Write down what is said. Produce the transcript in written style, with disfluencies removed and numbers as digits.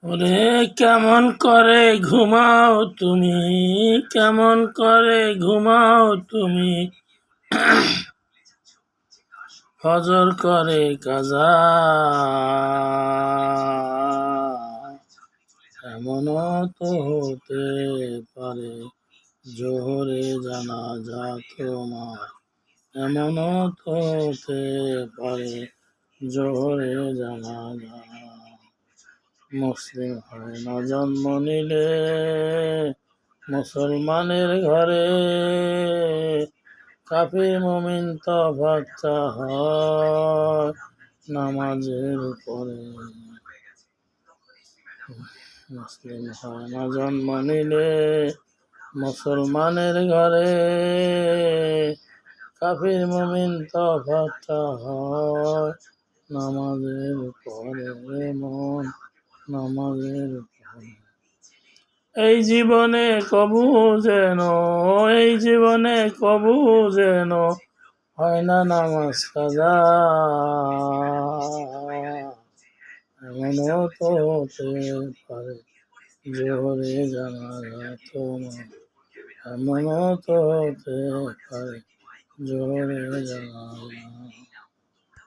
ওরে কেমন করে ঘুমাও তুমি, কেমন করে ঘুমাও তুমি, ফজর করে কাজা। এমনও তো হতে পারে জোহরে জানাজা তোমার, এমনও তো হতে পারে জোহরে জানাজা। মুসলিম হয় না জন্ম নিলে মুসলমানের ঘরে, কাফির মুমিন তফাৎটা হয় নামাজের উপরে। মুসলিম হয় না জন্ম নিলে মুসলমানের ঘরে, কাফির মুমিন তফাৎটা হয় নামাজের উপরে। মন নামাজের উপরে। এই জীবনে কবু যেন, এই জীবনে কবু যেন হয় না নামাজ কাজা। এমনও তো হতে পারে জোহরে জানাজা তোমার, এমনও তো হতে পারে জোহরে জানাজা।